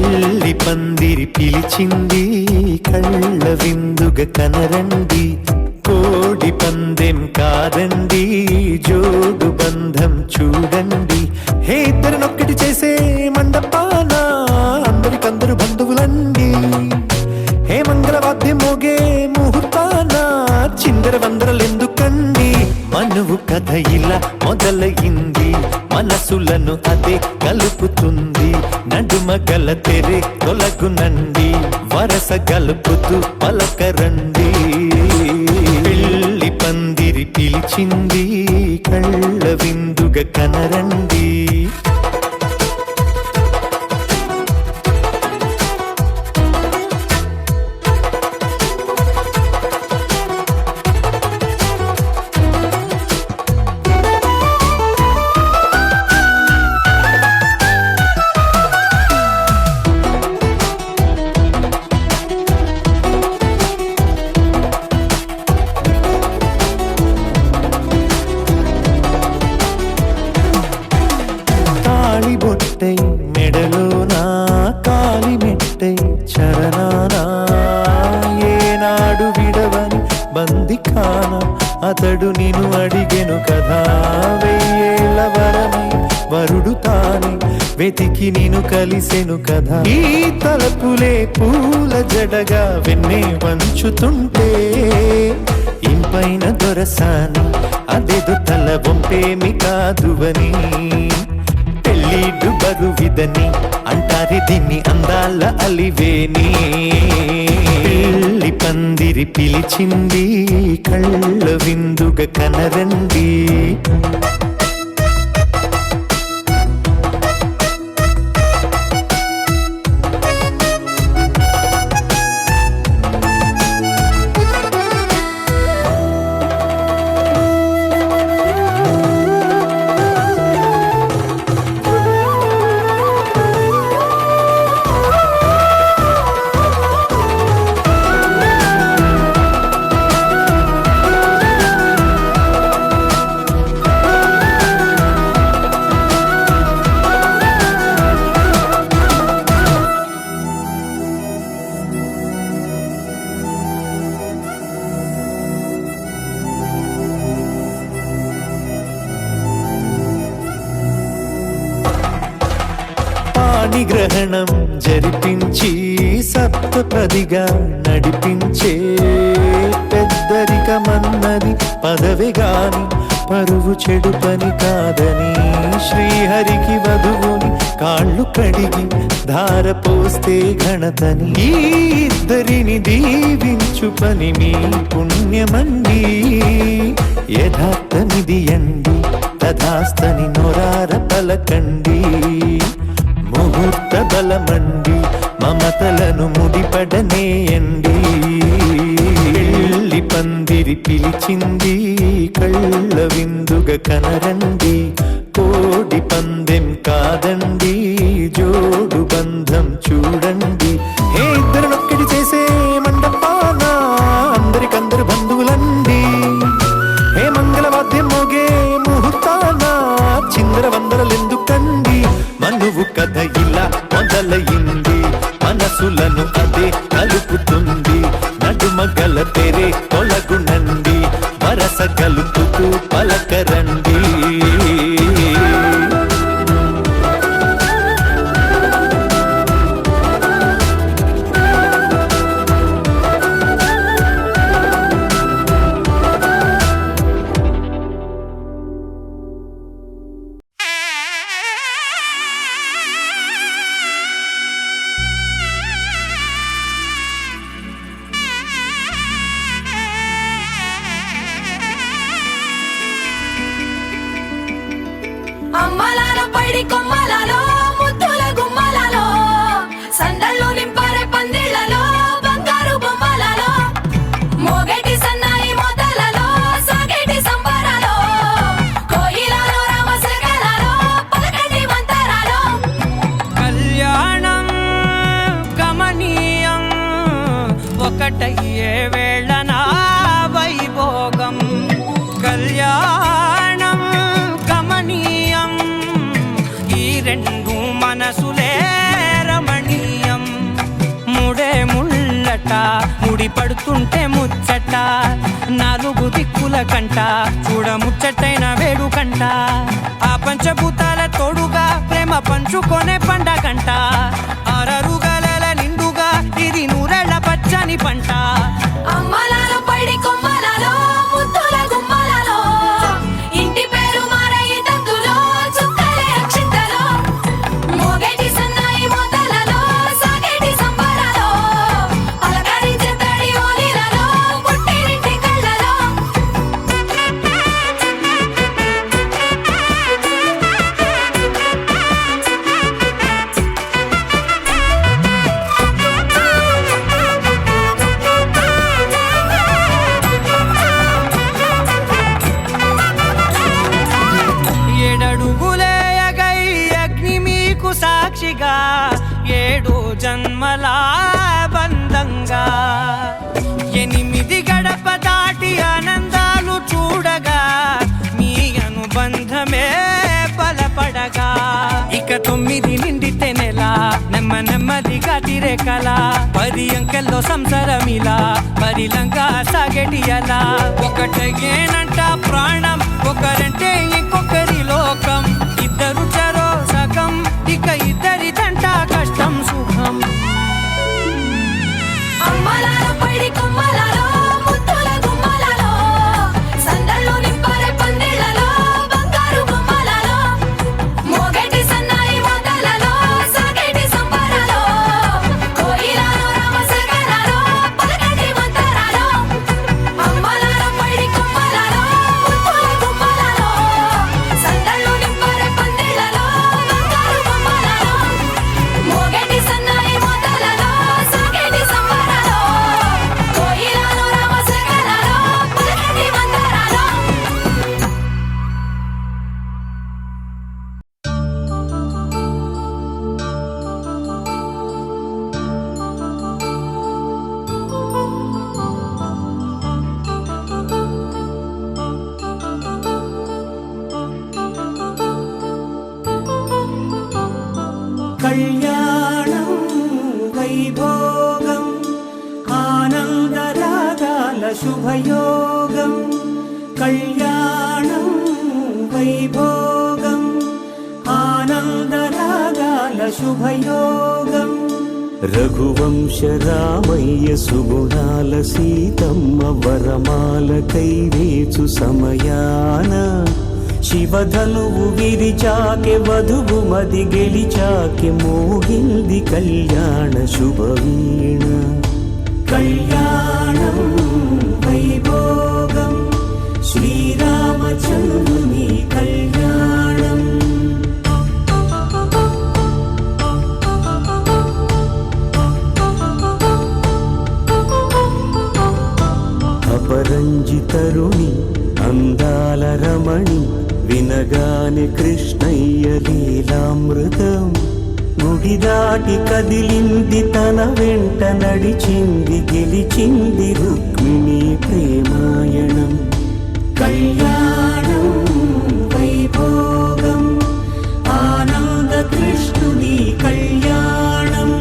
పెళ్లి పందిరి పిలిచింది కళ్ళ విందుగ కనరండి, కోడి పందెం కాదండి జోడు బంధం చూడండి. హే ఇద్దరినొక్కటి చేసే మండపాన అందరికందరు బంధువులండి. హే మంగళవాద్యం మోగే ముహూర్తాన చిందర వందరలెందుకండి. మనువు కథ ఇలా మొదలయింది, మనసులను అదే కలుపుతుంది. నడుమ గల తెరే తొలగునండి, వరస గలుపుతూ పలకరండి. పెళ్లి పందిరి పిలిచింది కళ్ళ విందుగ కనరండి. బొట్టై మెడలోనా కాలి మెట్టై చరణానా ఏనాడు విడవని బందికాన అతడు నిన్ను అడిగెను కదా. వెయ్యేళ్ళ వరమై వరుడు తానే వెతికి నిన్ను కలిసెను కదా. ఈ తలపులే పూల జడగా వెన్నే వంచుతుంటే ఇంపైన దొరసాని అదేదో తల బొంపేమి కాదువని. పెళ్ళిడు బరువిదని అంటారే దీన్ని అందాల అలివేని. పెళ్లి పందిరి పిలిచింది కళ్ళ విందుగ కనరండి. గ్రహణం జరిపించి సప్తపదిగా నడిపించే పెద్దరికమన్నది పదవి గాని పరువు చెడు పని కాదని. శ్రీహరికి వధువుని కాళ్ళు కడిగి ధార పోస్తే ఘనతని. ఈ ఇద్దరిని దీవించు పని మీ పుణ్యమండి. యథార్థనిది అండి తథాస్తని నొరార పలకండి. ముహూర్త బలమండి మమతలను ముడిపడనేయండి. పెళ్లి పందిరి పిలిచింది కళ్ళ విందుగ కనరండి, కోడి పందెం కాదండి జోడు బంధం చూడండి. హే ఇద్దరినొక్కటి చేసే మండపాన అందరికందరు బంధువులండి. హే మంగళవాద్యం మోగే ముహూర్తాన చిందర వందరలెందుకండి. మనువు కథ ఇలా మొదలయింది, మనసులను అదే కలుపుతుంది. నడుమ గల తెరే తొలగునండి, వరస కలుపుతూ పలకరండి. అమ్మలాల పైడి కొమ్మలలో ముద్దుల గుమ్మలలో సందళ్ళు నింపారే పందిళ్లలో బంగారు బొమ్మలలో మోగేటి సన్నాయి మొదలలో సాగేటి సంబరాలో కోయిలలో రామశకలలో పలకండి మంతరాలో. కళ్యాణం గమనీయం ఒకటయ్యే వేళ నా వైభోగం. కళ్యాణం గమనీయం ఈ రెండు మనసులే రమణీయం. ముడి పడుతుంటే ముచ్చట నాలుగు దిక్కుల కంట చూడ ముచ్చటైన వేడుకంట ఆ పంచభూతాల తోడుగా ప్రేమ పంచుకొనే పండగంట ఆరరుగల నిండుగా ఇది నూరెళ్ళ పచ్చని పంట అమ్మలాలో పడి కొమ్మలలో ముద్దుల గుమ్మలలో ఇంటి పేరు మారయి తందులో చుక్కలే అక్షింతలో మోగేటి సన్నాయి మోతలలో సాగేటి సంబరాలో పలకరించే తడి ఓలిలలో పుట్టినింటి కళ్ళలో ఏడడుగులే ఎగై అగ్ని మీకు సాక్షిగా 7 జన్మల బంధంగా 8 గడప దాటి ఆనందాలు చూడగా మీ అనుబంధమే బలపడగా ఇక 9 నిండితే నెల నెమ్మదిగా తిరే కల 10 అంకెల్లో సంసారమిలా పరిలంగా సాగేటి అలా ఒకటేనంట ప్రాణం ఒకరంటే ఇంకొకరి లోకం ఇద్దరు చరో సగం ఇక ఇద్దరి దంట కష్టం సుఖం అమ్మలాలో పడి కొమ్మలలో ముద్దుల గుమ్మలలో సందళ్ళు నింపరే పందిళ్ళలో బంగారు గుమ్మలలో మోగేటి సన్నాయి మోతలలో సాగేటి సంబరాలో కోయిలలో రామసగనాలో పలకటి మంతరాలో అమ్మలాలో పడి కొమ్మలలో ముద్దుల గుమ్మలలో సందళ్ళు నింపరే పందిళ్ళలో బంగారు గుమ్మలలో మోగేటి సన్నాయి మోతలలో సాగేటి సంబరాలో కోయిలలో రామసగనాలో పలకటి మంతరాలో కళ్యాణం వైభోగం ఆనందరాగాల శుభయోగం కళ్యాణం వైభోగం ఆనందరాగాల శుభయోగం రఘువంశ రామయ్య సుగుణాల సీతమ్మ వరమాల కైవేచు సమయాన శివధనువు విరిచాకె వధువు మది గెలిచాకె మోగింది కళ్యాణ శుభవీణ కళ్యాణం వైభోగం శ్రీరామచంద్రుని కళ్యాణం అపరంజితరుణి అందాల రమణి వినగానే కృష్ణయ్య లీలామృతం గుడి దాటి కదిలింది తన వెంట నడిచింది గెలిచింది రుక్మిణి ప్రేమాయణం కళ్యాణం వైభోగం ఆనంద కృష్ణుని కళ్యాణం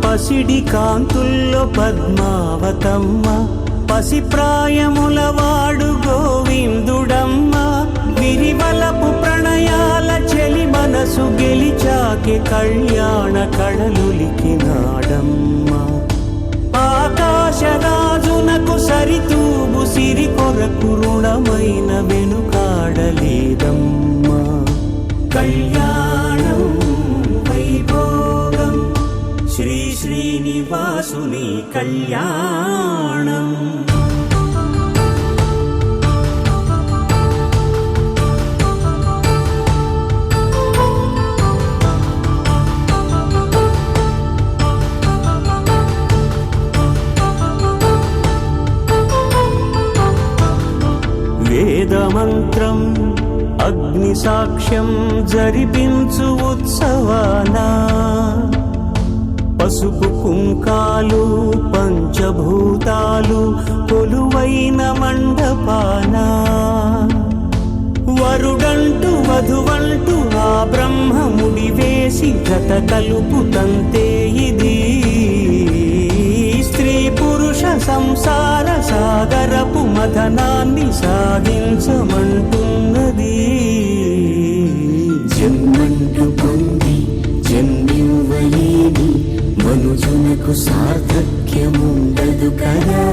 పసిడి కాంతుల్లో పద్మావతమ్మ పసిప్రాయముల వాడు గోవిందుడమ్మ విరివలపు ప్రణయాల చెలి మనసు గెలిచాకె కళ్యాణ కళలులికినాడమ్మ ఆకాశరాజునకు సరితూబు సిరి కొరకు రుణమైన వెనుకాడలేదమ్మా కళ్యాణం వైభోగం శ్రీ శ్రీనివాసుని కళ్యాణం వేదమంత్రం అగ్ని సాక్ష్యం జరిపించు ఉత్సవానా పసుపు కుంకాలు పంచభూతాలు కొలువైన మండపాన వరుడంటూ వధువంటూ ఆ బ్రహ్మముడి వేసి జత కలుపుతంతే ఇది స్త్రీ పురుష సంసార సాగరపు మథనాన్ని సాగించమంటున్నది. జన్మంటూ పొంది జన్మివ్వలేని మనుజునకు సార్థక్యముండదు కదా.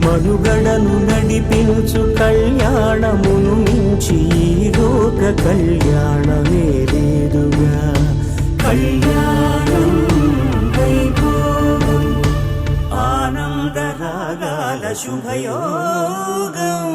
మనుగడను నడిపించు కళ్యాణమును మించి ఈ లోక కళ్యాణమే లేదుగా. కళ్యాణం వైభోగం ఆనందరాగాల శుభయోగం.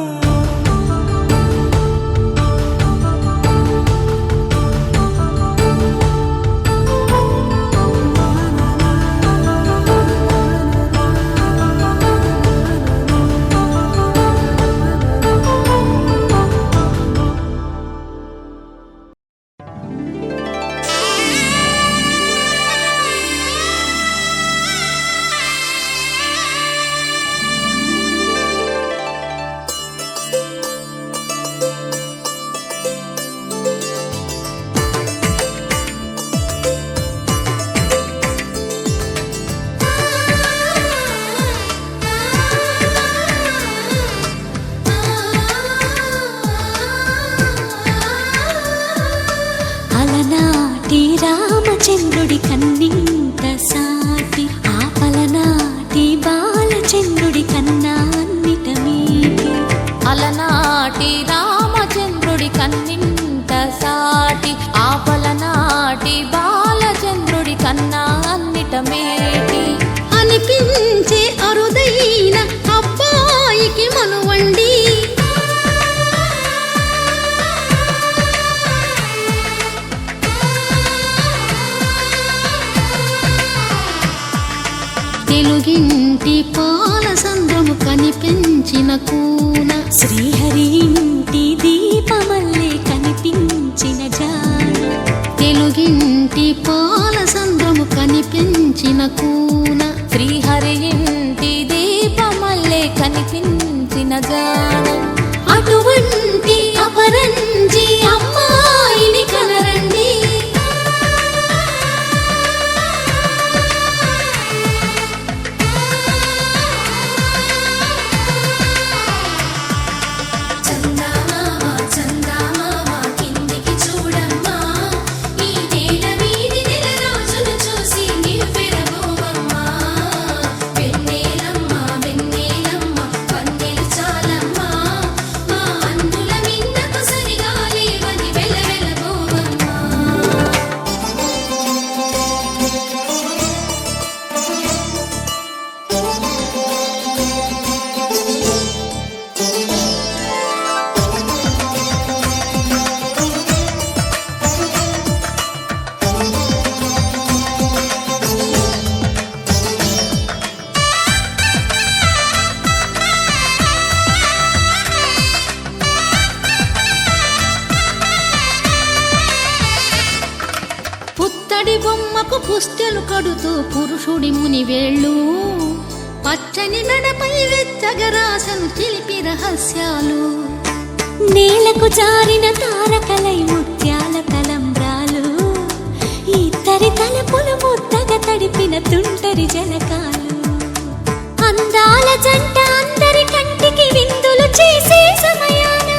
రామచంద్రుడి కన్నింత సాటి ఆపలనాటి బాలచంద్రుడి కన్నా అన్నిట మీటి. అలనాటి రామచంద్రుడి కన్నింత సాటి ఆపలనాటి బాలచంద్రుడి కన్నా అన్నిట మేటి. అనిపించే అరుదైన అబ్బాయికి మనువండి తెలుగింటి పాల సంద్రము కనిపించిన కూన శ్రీహరి ఇంటి దీపమల్లే కనిపించిన జాన. తెలుగింటి పాల సంద్రము కనిపించిన కూన శ్రీహరి ఇంటి దీపమల్లే కనిపించిన జాన. అటువంటి అపరంజి అమ్మాయిని కనరండి. బొమ్మకు పుస్తెలు కడుతూ పురుషుడి ముని వేళ్ళు పచ్చని మెడపై వెచ్చగరాసను చిలిపి రహస్యాలు. నేలకు జారిన తారకలై ముత్యాల తలంబ్రాలు ఇద్దరి తలపులు ముద్దగా తడిపిన తుంటరి జలకాలు. అందాల జంట అందరి కంటికి విందులు చేసే సమయాన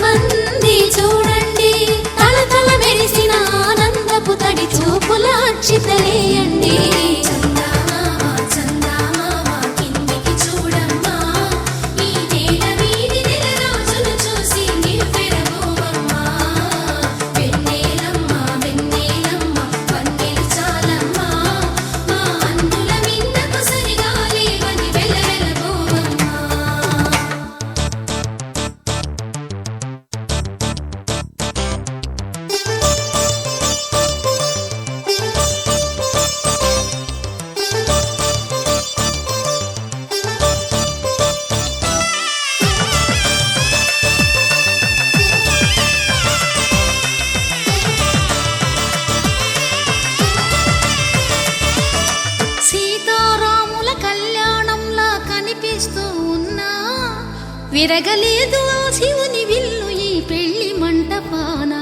మంది చూడండి తలతల మెరిసిన ఆనందపు తడి చూపుల అక్షితలేయండి. విరగలేదు ఆ శివుని విల్లు ఈ పెళ్లి మంటపాన.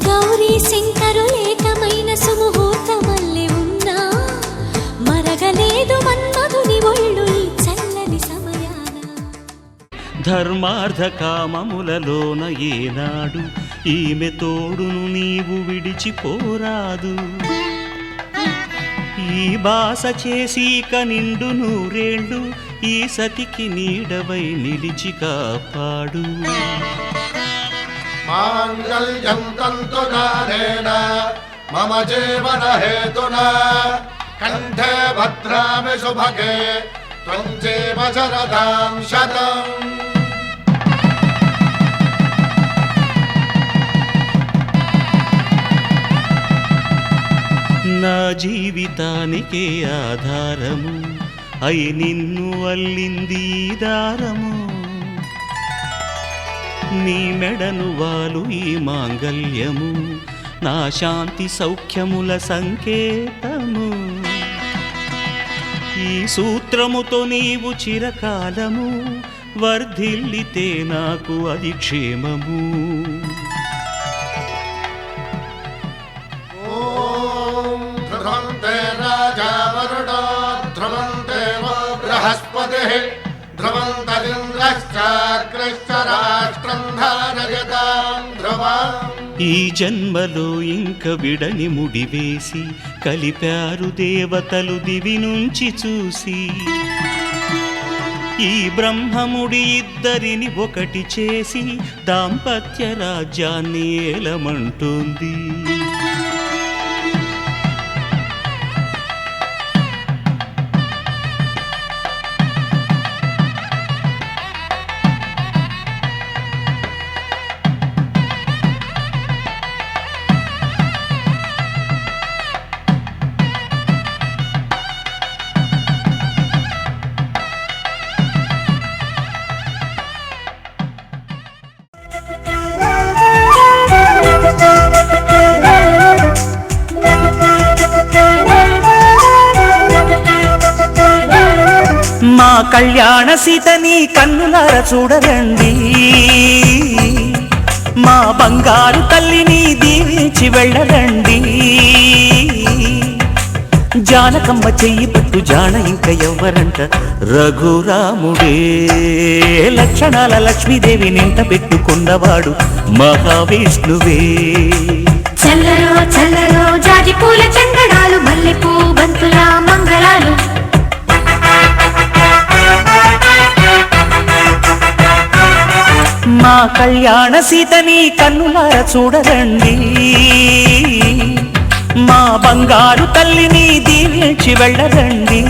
గౌరీ శంకరు ఏకమైన సుముహూర్తమల్లె ఉన్నా మరగలేదు మన్మధుని ఒళ్ళు ఈ చల్లని సమయాన. ధర్మార్థ కామములలోన ఏనాడు ఈమె తోడును నీవు విడిచిపోరాదు. ఈ బాస చేసి కనిండు నూరేళ్ళు ఈ సతికి నీడవై నిలిచి కాపాడు. మాంగళ్యం తంతునానేన మమ జీవన హేతునా కంఠే భద్రామి శుభగే త్వం జీవ శరదాం శతం. నా జీవితానికే ఆధారము అయి నిన్ను అల్లింది దారము. నీ మెడను వాలు ఈ మాంగల్యము నా శాంతి సౌఖ్యముల సంకేతము. ఈ సూత్రముతో నీవు చిరకాలము వర్ధిల్లితే నాకు అది క్షేమము. ధ్రువంతే రాజా వరుణో ధ్రువంతే వో బృహస్పతిః ధ్రువంతరింద్రశ్చాగ్రశ్చ రాష్ట్రం ధారయతాం ధ్రువం. ఈ జన్మలో ఇంక విడని ముడివేసి కలిపారు దేవతలు దివి నుంచి చూసి. ఈ బ్రహ్మముడి ఇద్దరిని ఒకటి చేసి దాంపత్య రాజ్యాన్ని ఏలమంటుంది. మా కళ్యాణ సీతని కన్నులార చూడరండి. మా బంగారు తల్లిని దీవించి వెళ్ళరండి. జానకమ్మ చెయ్యి పట్టు జాన ఇంక ఎవ్వరంట రఘురాముడే. లక్షణాల లక్ష్మీదేవి నింట పెట్టుకున్నవాడు మహావిష్ణువే. చల్లరో చల్లరో జాజి పూల చందనాలు మల్లెపూ బంతుల మంగళాలు. మా కళ్యాణ సీతని కన్నులార చూడరండి. మా బంగారు తల్లిని దీవించి వెళ్ళరండి.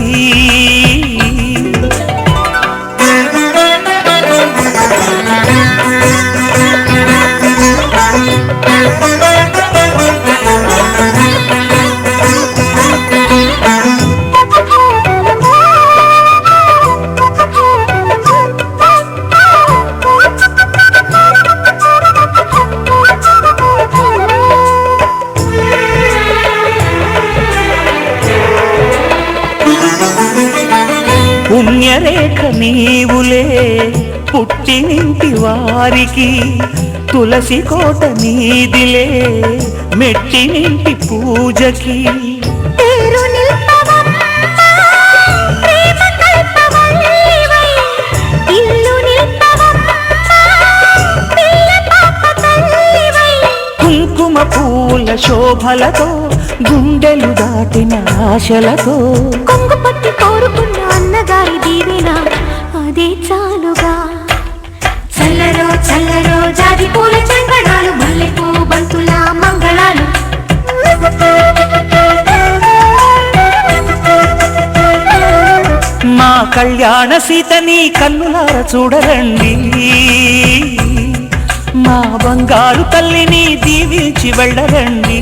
పుణ్యరేఖ నీవులే పుట్టినింటి వారికి. తులసి కోట నీదిలే మెట్టినింటి పూజకి. కుంకుమ పూల శోభలతో గుండెలు దాటిన ఆశలతో కొంగు పట్టి కోరుకున్న అన్నగారి దీవెన అదే చాలుగా. చల్లరో చల్లరో జాజి పూల చందనాలు మల్లెపూ బంతుల మంగళాలు. మా కళ్యాణ సీతని కన్నులార చూడరండి. మా బంగారు తల్లిని దీవించి వెళ్ళరండి.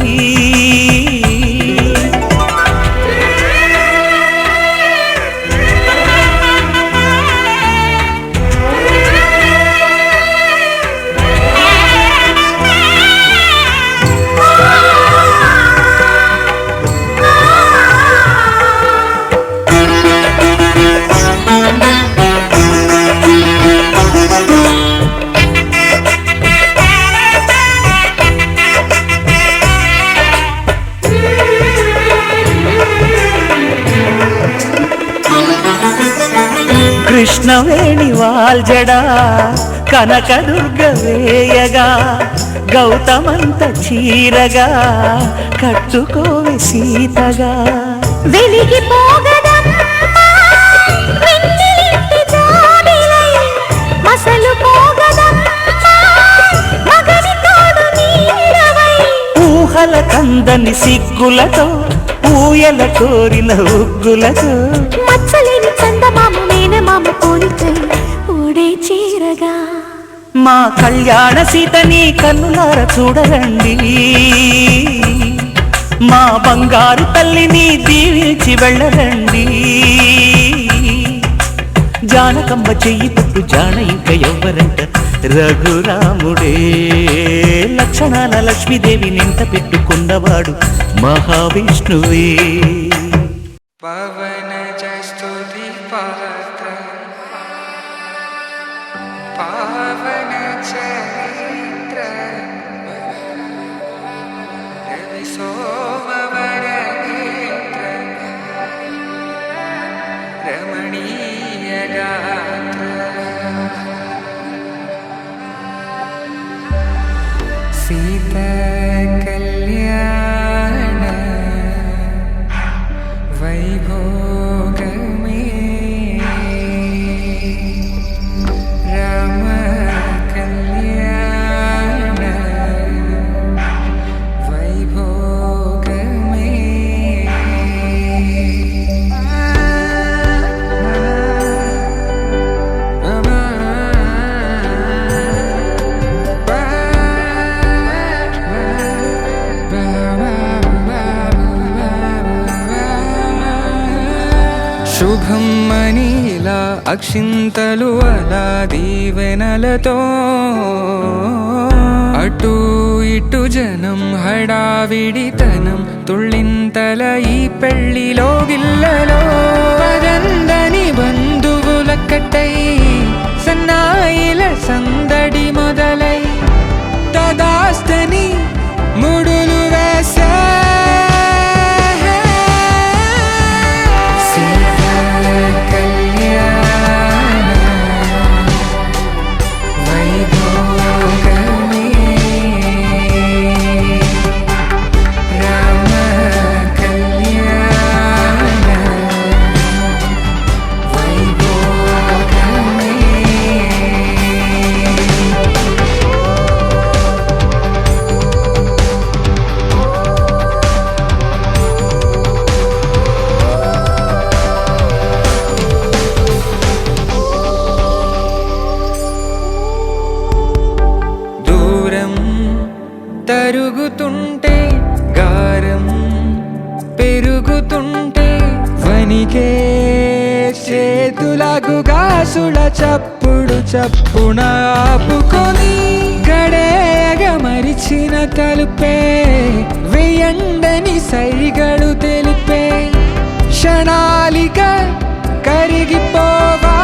కృష్ణవేణి వాల్జడా కనకదుర్గ వేయగా గౌతమంత చీరగా కట్టుకోవి సీతగా వెలిగిపోగదమ్మా వెన్నెలింటి జాబిలై మసలు పోగదమ్మా మగని తోడు నీడవై ఊహల కందని సిగ్గులతో ఊయల కోరిన ఉగ్గులతో మచ్చలేని చందమామ మేనమామ పోలికై ఊడే చీరగా మా కళ్యాణ సీతని కన్నులార చూడరండి మా బంగారు తల్లిని దీవించి వెళ్ళరండి జానకమ్మ చెయ్యి పట్టు జాన ఇంక ఎవ్వరంట రఘురాముడే లక్షణాల లక్ష్మీదేవి నింట పెట్టుకున్నవాడు మహావిష్ణువే పవన స్తుతి పాత్ర పావన చరిత్ర రవి సోమవర నేత్ర రమణీయ గాత్ర సీత కళ్యాణ వైభోగమే రామ కళ్యాణ వైభోగమే శుభం మనీలా అక్షింతలు అలా దీవెనలతో అటు ఇటు జనం హడావిడితనం తుళ్ళింతల ఈ పెళ్లిలో గిల్లలో పదందని బంధువుల కట్టై సన్నాయిల సందడి మొదలై తదాస్తని ముడులు వేసే తరుగుతుంటే గారం పెరుగుతుంటే వనికే చేతులకు గాసుల చప్పుడు చప్పున ఆపుకొని గడేగ మరిచిన తలుపే వెయ్యండని సైగడు తెలిపే క్షణాలిక కరిగిపోవా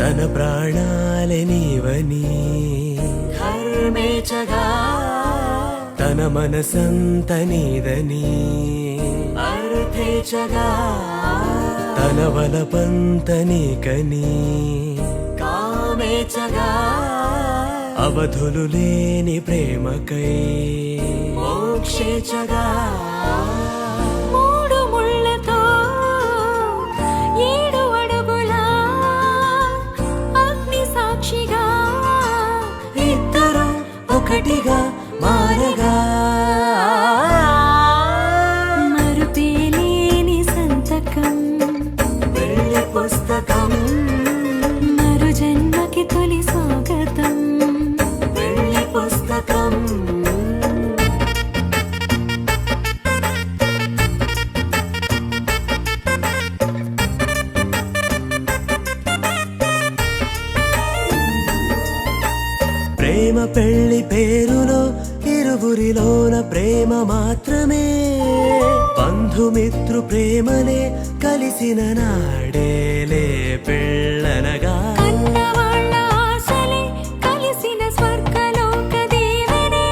తన ప్రాణాలనివని ధర్మేచగా తన మనసంత నీదని అర్థేచగా తన వలపంతని కని కామేచగా అవధులు లేని ప్రేమకై మోక్షేచగా మూడు ముళ్ళతో 7 అడుగుల అగ్ని సాక్షిగా ఇద్దరు ఒకటిగా మారగా మరుపేలేని సంతకం వెళ్ళి పుస్తకం మరు జన్మకి తొలి స్వాగతం వెళ్ళి పుస్తకం ప్రేమ పెళ్లి పేరులో ఇరువురిలోన ప్రేమ మాత్రమే బంధుమిత్రు ప్రేమనే కలిసిన నాడేలే పెళ్ళనగా కన్నవాళ్ళ ఆశలే కలిసిన స్వర్గలోక దేవనే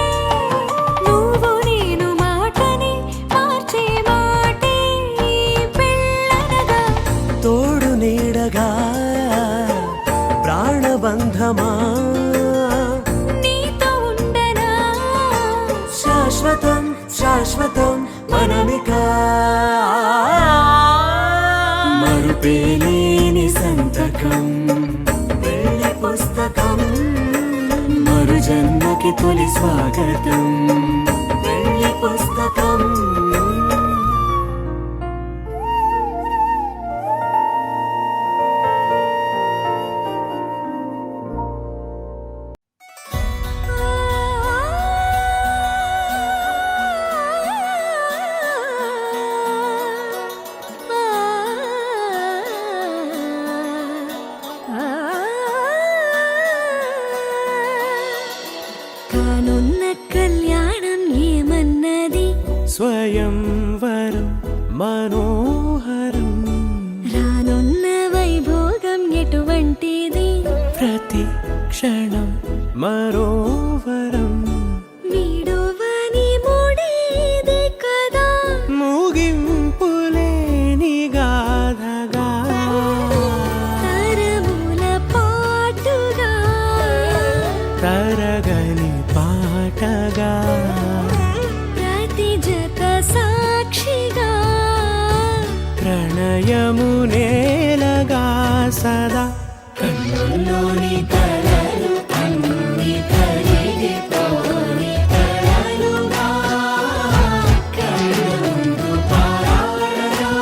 నువ్వు నేను మాటని మార్చే మాటే పెళ్ళనగా తోడు నీడగా ప్రాణబంధమా నీతో ఉండనా శాశ్వతం శాశ్వతం మనమిక మరుపేలేని సంతకం వెళ్ళి పుస్తకం మరు జన్మకి తొలి స్వాగతం వెళ్ళి పుస్తకం కానున్న కళ్యాణం ఏమన్నది స్వయంవరం మనోహరం రానున్న వైభోగం ఎటువంటిది ప్రతి క్షణం మరోవరం వీడువని మూడేది కదా ముగింపులేని గాథగా తరముల పాటుగా తరగని పాటగా ప్రతి జత సాక్షిగా ప్రణయము నేలగా సదా కన్నుల్లోని కలలు అన్ని కరిగిపోని కలలుగా కళ్ళ ముందు పారాడగా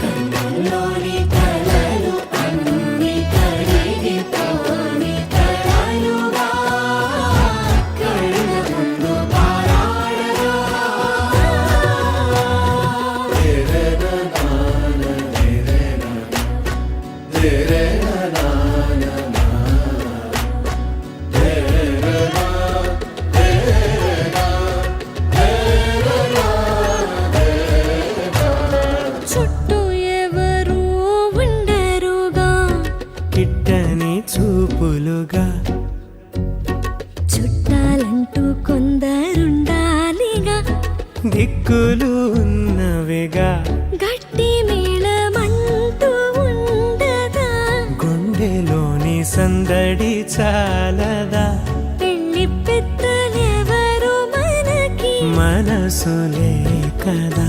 కన్నుల్లోని కలలు అన్ని కరిగిపోని కలలుగా కళ్ళ ముందు పారాడగా చుట్టూ ఎవరు ఉండరుగా కిట్టని చూపులుగా చుట్టాలంటూ కొందరుండాలిగా దిక్కులు ఉన్నవిగా గట్టి మేళమంటూ ఉండదా గుండెలోని సందడి చాలదా పెళ్లి పెద్దలెవరు మనకి మనసులే కదా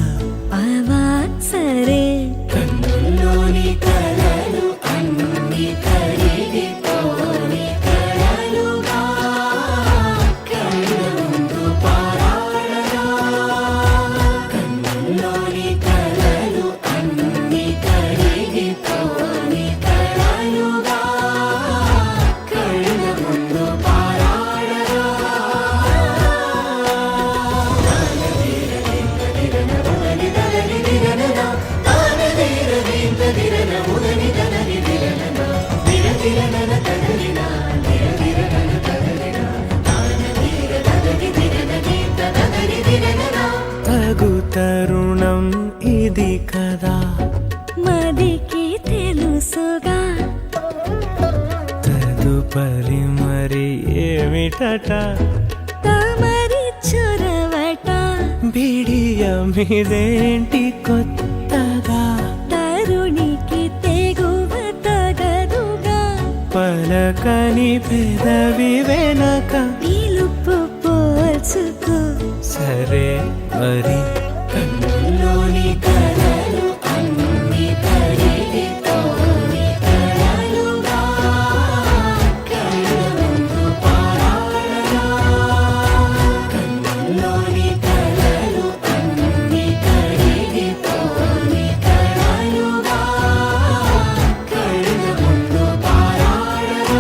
అవాసరే కన్నుల్లోని కలలు అన్ని కరిగిపోని కలలుగా కళ్ళ ముందు పారాడగా కన్నుల్లోని కలలు అన్ని కరిగిపోని కలలుగా కళ్ళ ముందు పారాడగా తగు తరుణం ఇది కదా మదికి తెలుసుగా తదుపరి మరి ఏమిటట తమరి చొరవట బిడియ ఇదేంటి కొత్తగా తరుణికి తెగువ తగదుగా పలకని పెదవి వెనక పిలుపు పోల్చుకో సరే మరి కన్నుల్లోని కలలు అన్ని కడిగితోని కలలుగా కళ్ళ ముందు పారాడరా కన్నుల్లోని కలలు అన్ని కడిగితోని కలలుగా కళ్ళ ముందు పారాడరా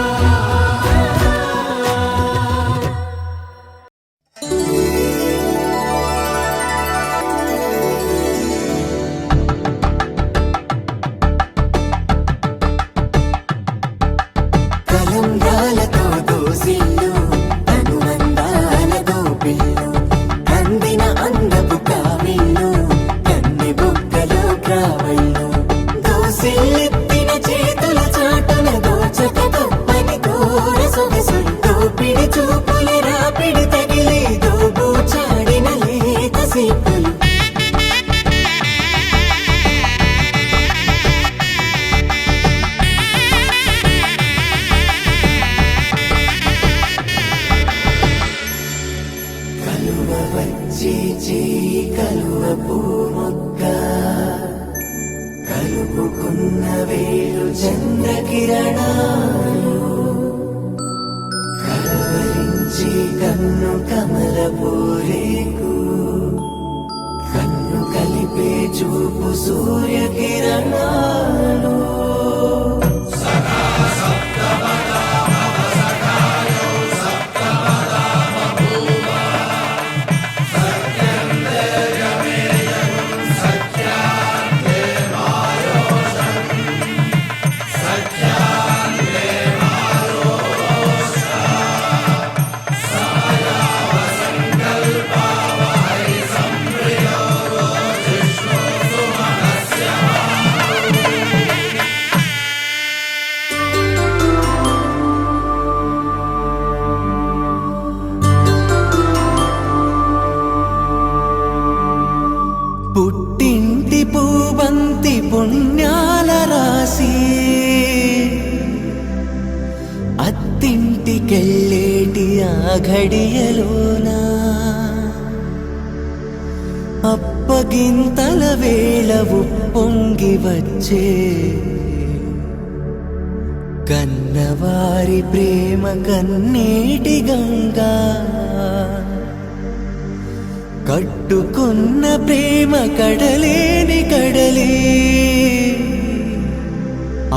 కలంగాలతో దోసిల్లు అనుబంధాలతో పిల్లు అందిన అందపు కావిల్లు కన్నె బొక్కలో క్రావళ్ళు దోసిల్లెత్తిన చేతుల చాటున దోచక తప్పని కోర సొగసులు దోపిడి చూపుల రాపిడి తగిలి దోబూచాడిన లేత సీపులు కలువ వచ్చి చేయి కలువ పూమొక్క కలుపుకున్న వేలు చంద్రకిరణాలు కలవరించి కన్ను కమల పూరేకు కన్ను కలిపే చూపు సూర్యకిరణాలు పుట్టింటి పూబంతి పుణ్యాల రాసి అత్తింటికెళ్ళేటి ఆ ఘడియలోనా అప్పగింతల వేళ ఉప్పొంగి వచ్చే కన్నవారి ప్రేమ కన్నీటి గంగా కట్టుకున్న ప్రేమ కడలేని కడలి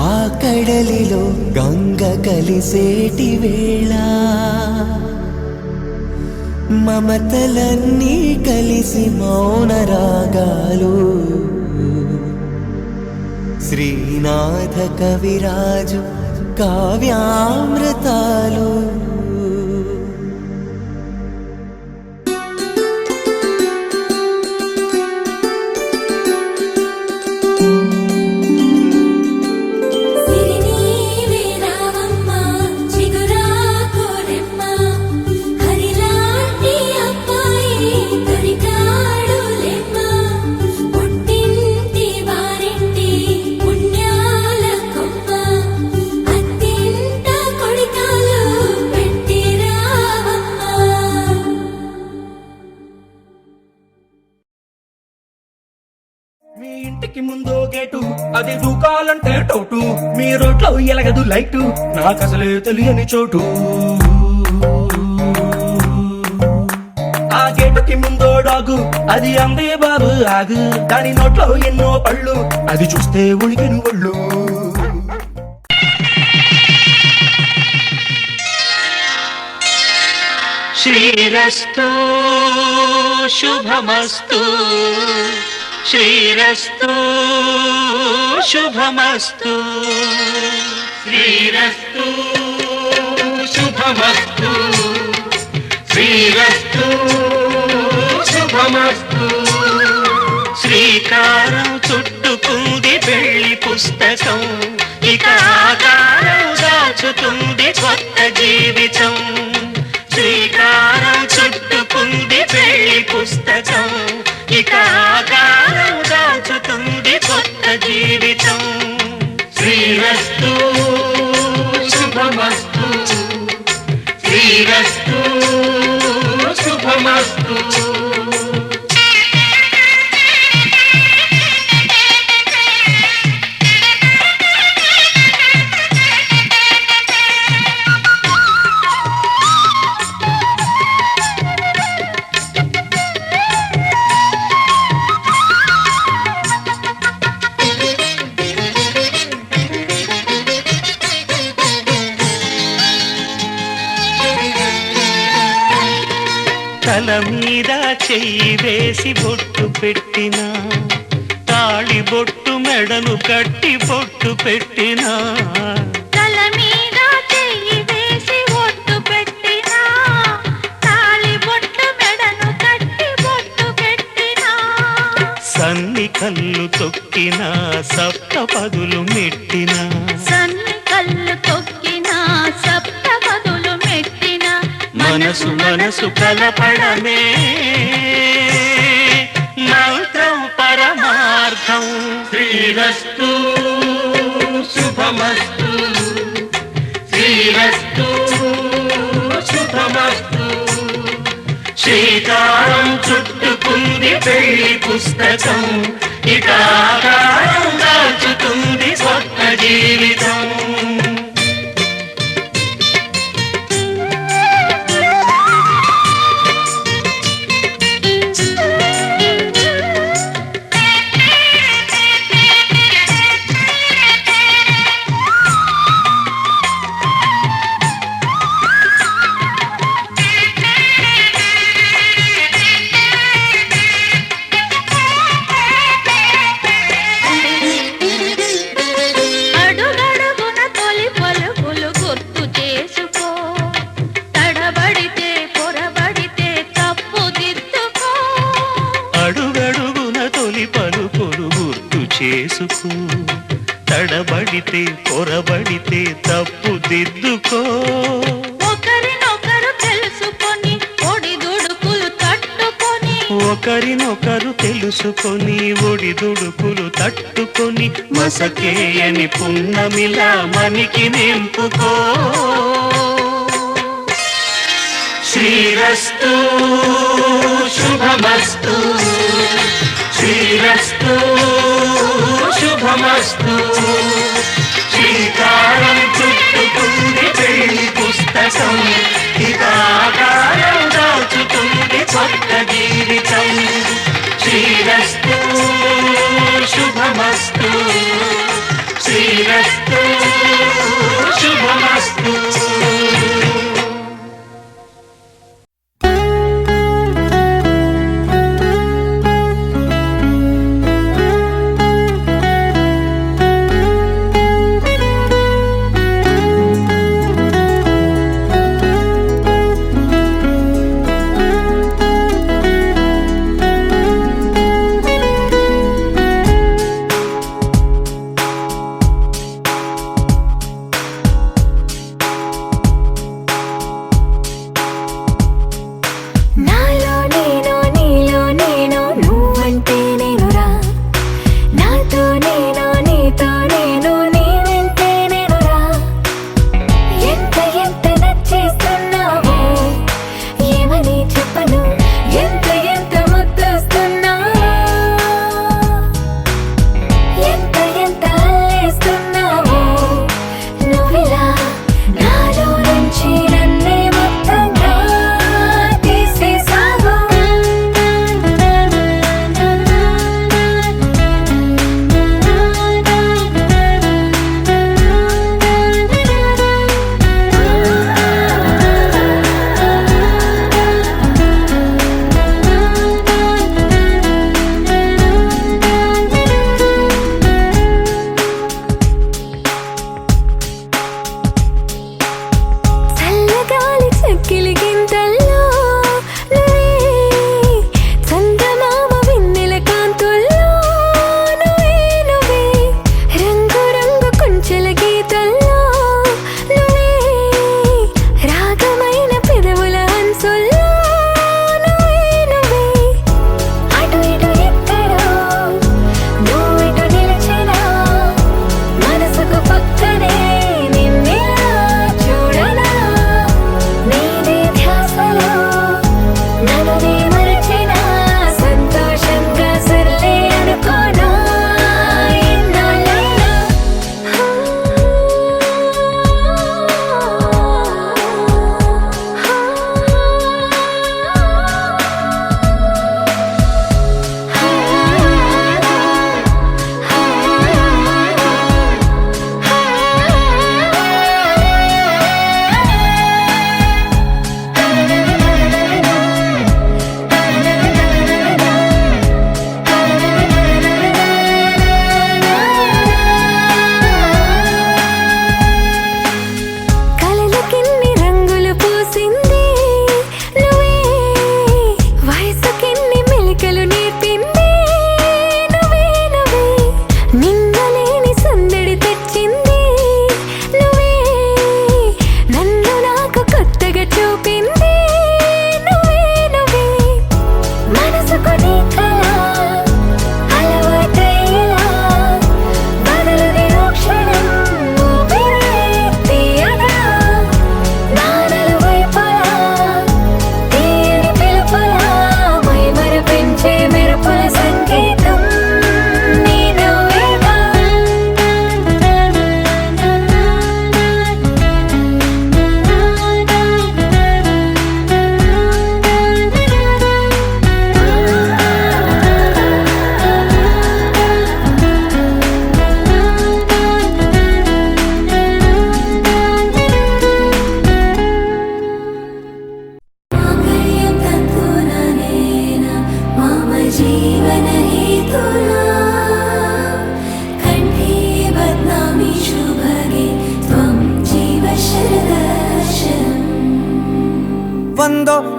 ఆ కడలిలో గంగ కలిసేటి వేళ మమతలన్నీ కలిసి మౌన రాగాలు శ్రీనాథ కవిరాజు కావ్యామృతాలు మీ ఇంటికి ముందో గేటు అది దూకాలంటే టోటు మీ రోడ్లో ఎలగదు లైటు నాకసలే తెలియని చోటు ఆ గేటుకి ముందో డాగు అది అందే బాబు ఆగు దాని నోట్లో ఎన్నో పళ్ళు అది చూస్తే ఉలికిన ఒళ్ళు శ్రీరస్తు శుభమస్తు శ్రీరస్తు శుభమస్తు శ్రీరస్తు శుభమస్తు శ్రీరస్తు శుభమస్తు శ్రీకారం చుట్టుకుంది పెళ్లి పుస్తకం ఇక ఆకారం దాచుతుంది కొత్త జీవితం శ్రీకారం చుట్టుకుంది పెళ్లి పుస్తకం ఇక శుభమస్తు. తల మీద చెయ్యి వేసి బొట్టు పెట్టిన, తాళి బొట్టు మెడను కట్టి బొట్టు పెట్టిన, తల మీద చెయ్యి వేసి బొట్టు పెట్టినా, తాళి బొట్టు మెడను కట్టి బొట్టు పెట్టినా, సన్ని కళ్ళు తొక్కిన సప్త పదులు మెట్టిన, సన్ని కళ్ళు తొక్కిన సప్త పదులు మెట్టిన, మనసు మనసు కలపడమే మంత్రం పరమార్థం. శ్రీరస్తు శుభమస్తు, శ్రీరస్తు శుభమస్తు. శ్రీకారం చుట్టుకుంది పెళ్లి పుస్తకం, ఇక ఆకారం దాచుతుంది స్వప్న జీవితం. అడుగడుగున తొలి పలుకులు గుర్తు చేసుకో, తడబడితే పొరబడితే తప్పు దిద్దుకో, అడుగడుగున తొలి పలుకులు గుర్తు చేసుకో, తడబడితే పొరబడితే తప్పు దిద్దుకో. ఒకరినొకరు తెలుసుకొని ఒడిదుడుకులు తట్టుకొని, ఒకరినొకరు తెలుసుకొని ఒడిదుడుకులు తట్టుకొని, మసకేయని పున్నమిలా మనికి నింపుకో. శ్రీరస్తు శుభమస్తు, శ్రీరస్తు శుభమస్తు. శ్రీకారం చుట్టుకుంది పెళ్లి పుస్తకం, ఇక ఆకారం దాచుతుంది కొత్త జీవితం. శ్రీరస్తు శుభమస్తు, శ్రీరస్తు శుభమస్తు.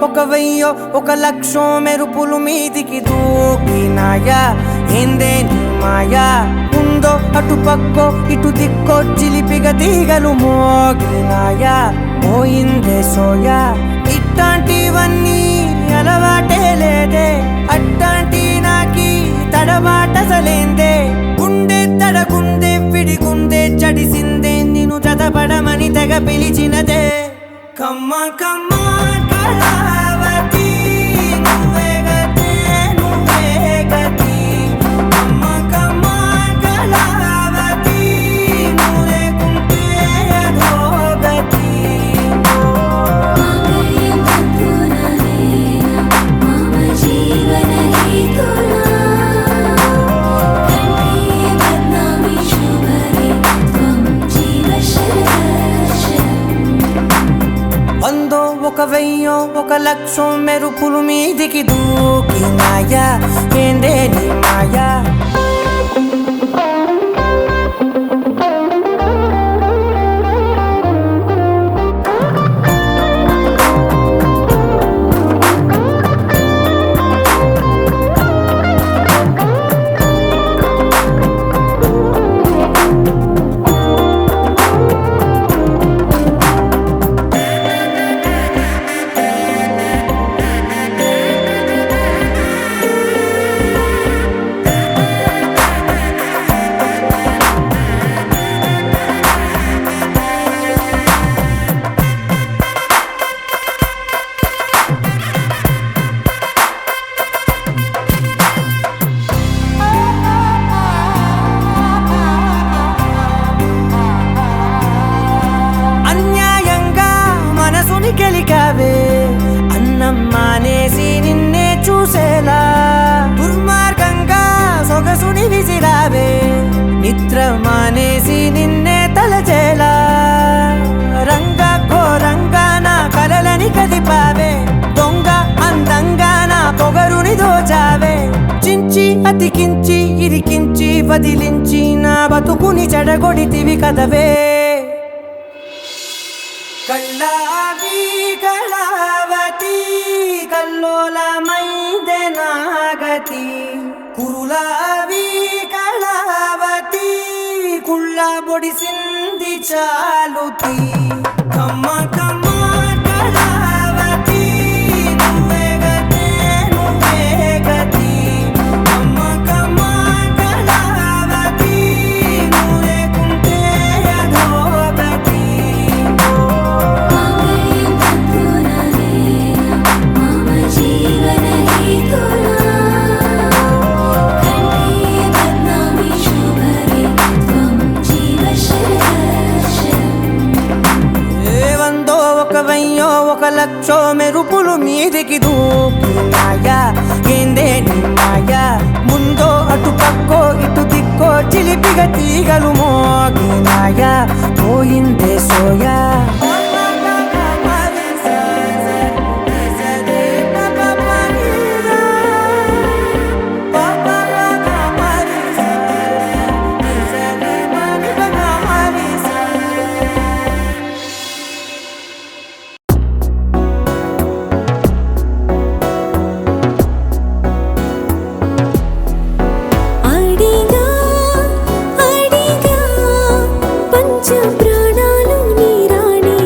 ఒక వెయ్యో ఒక లక్షో మెరుపులు మీదికి దూకినాయా ఏందే నీ మాయా ఉందో అటు పక్కో ఇటు దిక్కో చిలిపిగ తీగలు మోగినాయా పోయిందే సోయా ఇట్లాంటివన్నీ అలవాటే లేదే అట్లాంటి నాకి తడబాటసలేందే గుండె తడగుందే విడిగుందే చడిసిందే నిన్ను చదపడమని తెగ పిలిచినదే కమ్మ కమ్మ కళావతి నువ్వే గతే నువ్వే గతి కమ్మ కమ్మ కళావతి నువ్వు లేకుంటే అధోగతి మమ జీవన హేతునా కంఠే బద్నామి శుభగే త్వం జీవ శరశరం వందో ఒక వెయ్యో ఒక లక్షో మెరుపులు మీదికి దూకినాయా ఏందే నీ మాయా అన్యాయంగా మనసుని గెలికావే అన్నం మానేసి నిన్నే చూసేలా దుర్మార్గంగా సొగసుని విసిరావే నిద్ర మానేసి నిన్నే తలచేలా రంగ ఘోరంగా నా కలలని కదిపావే దొంగ అందంగా నా పొగరుని దోచావే చించి అతికించి ఇరికించి వదిలించి నా బతుకుని చెడగొడితివి కదవే కళ్ళావి కళావతి కల్లోలమైందే నాగతి కురులావి కళావతి కుళ్ళ బొడిసింది చాలుతి కమ్మ కమ్మ కళావతి నువ్వే గతే నువ్వే గతి కమ్మ కమ్మ కళావతి నువ్వు లేకుంటే అధోగతి మమ జీవన హేతునా కంఠే బద్నామి శుభగే త్వం జీవ శరశరం వందో ఒక వెయ్యో ఒక లక్షో మెరుపులు మీదికి దూకినాయా ఏందే నీ మాయా ముందో అటు పక్కో ఇటు దిక్కో చిలిపిగ తీగలు మోగినాయా పోయిందే సోయా అడిగా అడిగా పంచ ప్రాణాలు నీ రాణి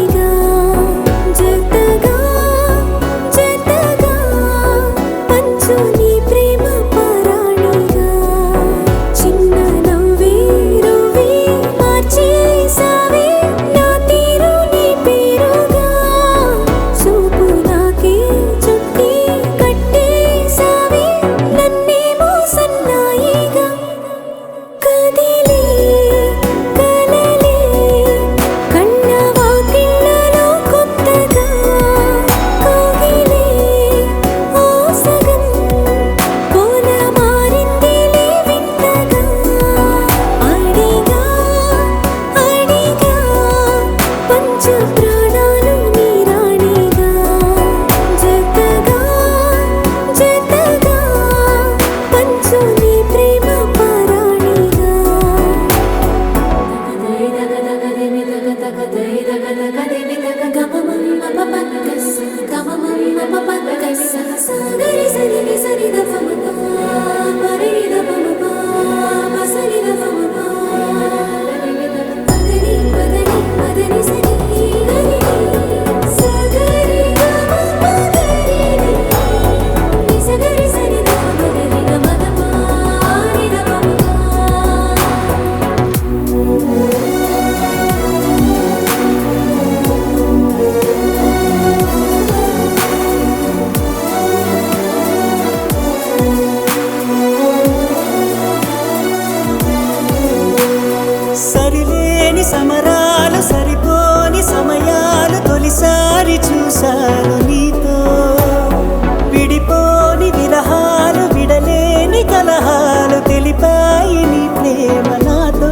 విడిపోని విరహాలు విడలేని కలహాలు తెలిపాయి నీ ప్రేమ నాతో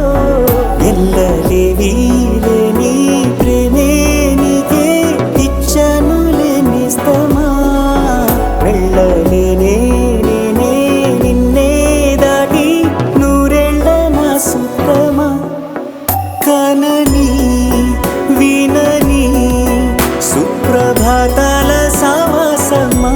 ఎల్లలేవి లేని ప్రేమే నీకే ఇచ్చను లేనిస్తమా వెళ్ళలేనే నేనే నిన్నే దాటి నూరెళ్ళ నా సుఖమా కనని వినని సుప్రభాతాల సావాసమా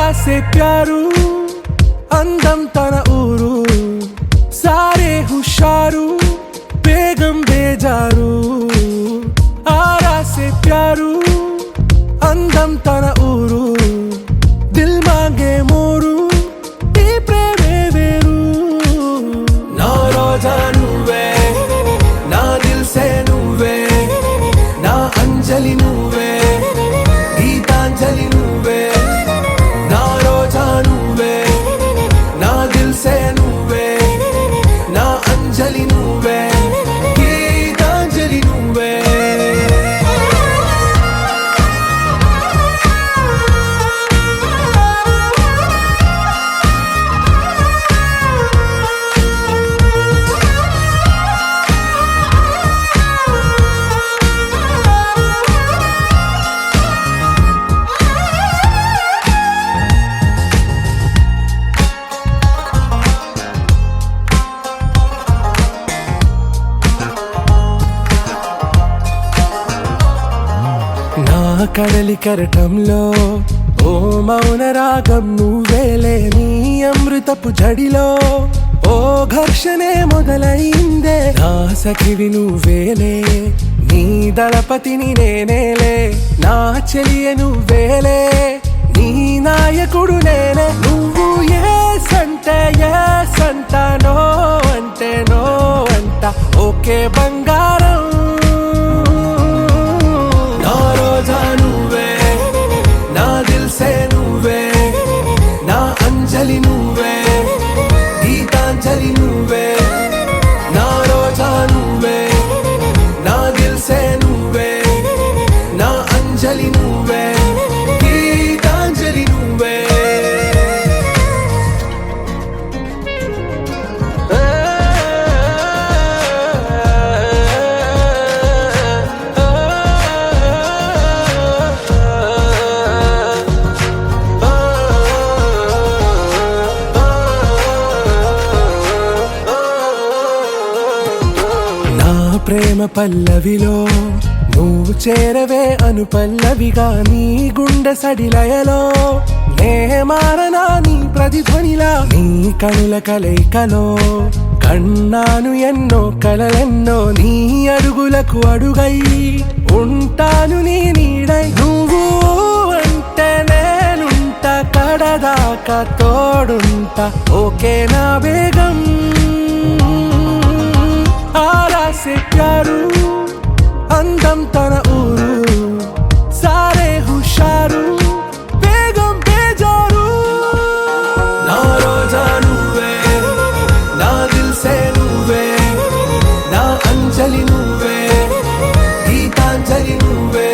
ఆరాసే ప్యారు అందం తన ఊరు సారే హుషారు బేగం బేజారు ఆరాసే ప్యారు అందం తన ఊరు దిల్ మాంగే మోరు ఈ ప్రేమే వేరు నా రోజా నువ్వే నా దిల్ సే నువ్వే నా అంజలి నువ్వే గీతాంజలి నువ్వే నా రోజా నువ్వే నా దిల్ సే నువ్వే నా అంజలి నువ్వే గీతాంజలి నువ్వే కడలి కరటంలో ఓ మౌన రాగం నువ్వేలే నీ అమృతపు జడిలో ఓ ఘర్షణే మొదలైందే నా సఖివి నువ్వేలే నీ దళపతిని నేనేలే నా చెలియ నువ్వేలే నీ నాయకుడు నేనే నువ్వు ఏ సంట నో అంటే నో అంట ఓకే బంగారం నా రోజా నువ్వే నా దిల్ సే నువ్వే నా అంజలి నువ్వే గీతాంజలి నువ్వే నా రోజా నువ్వే నా దిల్ సే నువ్వే నా అంజలి నువ్వే గీతాంజలి నువ్వే ప్రేమ పల్లవిలో నువ్వు చేరవే అను పల్లవిగా నీ గుండె సడిలయలో నే మారనా నీ ప్రతిధ్వనిలా నీ కనుల కలయికలో కన్నాను ఎన్నో కలలెన్నో నీ అడుగులకు అడుగై ఉంటాను నీ నీడై నువ్వు అంటే నేనుంట కడదాకా తోడుంట ఓకే నా బేగం ఆరాసే ప్యారు అందం తన ఊరు సారే హుషారు బేగం బేజారు నా రోజా నువ్వే నా దిల్ సే నువ్వే నా అంజలి నువ్వే గీతాంజలి నువ్వే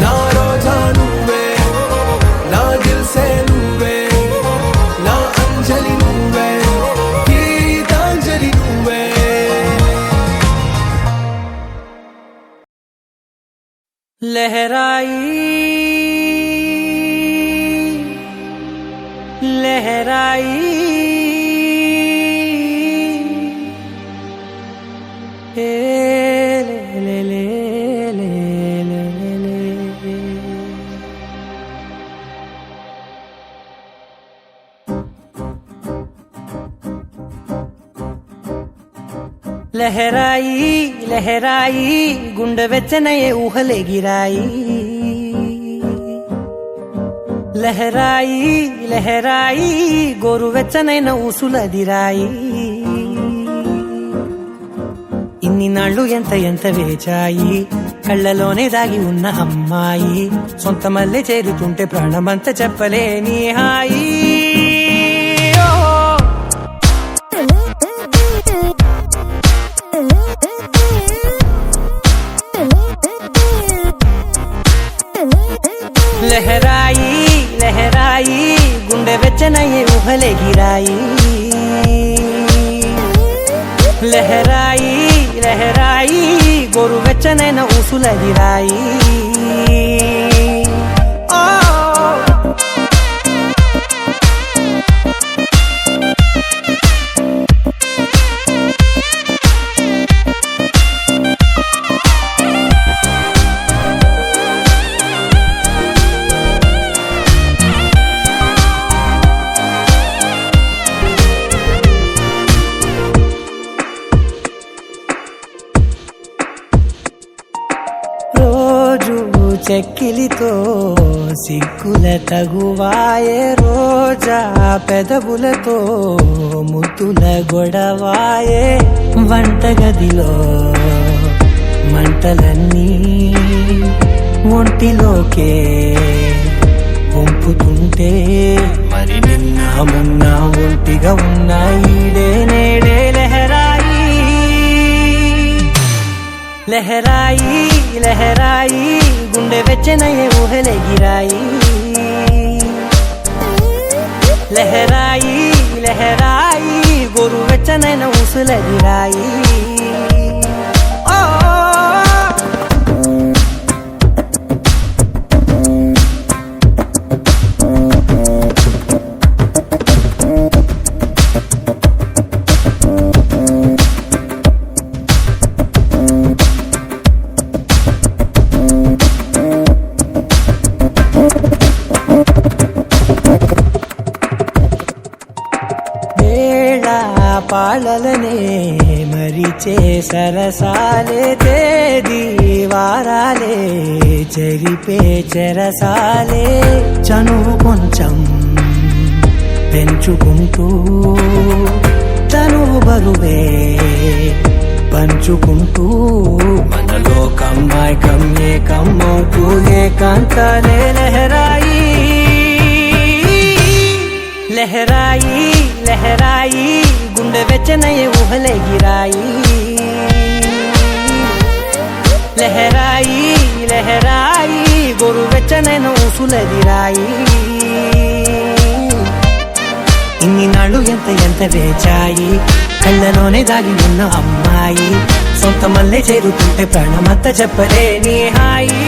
నా రోజా నువ్వే నా దిల్ సే నువ్వే నా అంజలి నువ్వే గీతాంజలి నువ్వే लहराई लहराई ए ले ले ले ले ले ले लहराई लहराई गुंड వెచ్చనయే ఊహలే గిరాయి లహరాయి లహరాయి గోరు వెచ్చనైన ఊసులదిరాయి ఇన్ని నాళ్ళు ఎంత ఎంత వేచాయి కళ్ళలోనే దాగి ఉన్న అమ్మాయి సొంత మల్లె చేరుతుంటే ప్రాణమంత చెప్పలేని హాయి లహరాయి లహరాయి గుండె వెచ్చనయ్యే ఊహలే గిరాయి లహరాయి లహరాయి గోరు వెచ్చనైన ఊసులదిరాయి చెక్కిలితో సిగ్గుల తగువాయే రోజా పెదవులతో ముద్దుల గొడవాయే వంటగదిలో మంటలన్నీ ఒంటిలోకే వంపుతుంటే మరి నిన్న మొన్న ఒంటిగా ఉన్న ఈడే నేడే లహరాయి లహరాయి లహరాయి గుండె వెచ్చనయే ఊహలెగిరాయి లహరాయి లహరాయి గోరు వెచ్చనైన ఊసులెగిరాయి పాలలనే మరిచే సరసాలే తేదీ వారాలే చెరిపే చెరసాలే చనువు కొంచెం పెంచుకుంటూ తనువు బరువే పంచుకుంటూ మనలో కమ్మాయి కమ్మే కమ్మవుతూ ఏకాంతాలే లహరాయి లహరాయి లహరాయి గుండె వెచ్చనయే ఊహలెగిరాయి లహరాయి లహరాయి గోరు వెచ్చనైన ఊసులెగిరాయి ఇన్ని నాళ్ళు ఎంత వేచాయి కళ్ళలోనే దాగి ఉన్న అమ్మాయి సొంత మల్లె చేరుతుంటే ప్రాణమంతా చెప్పలేని హాయి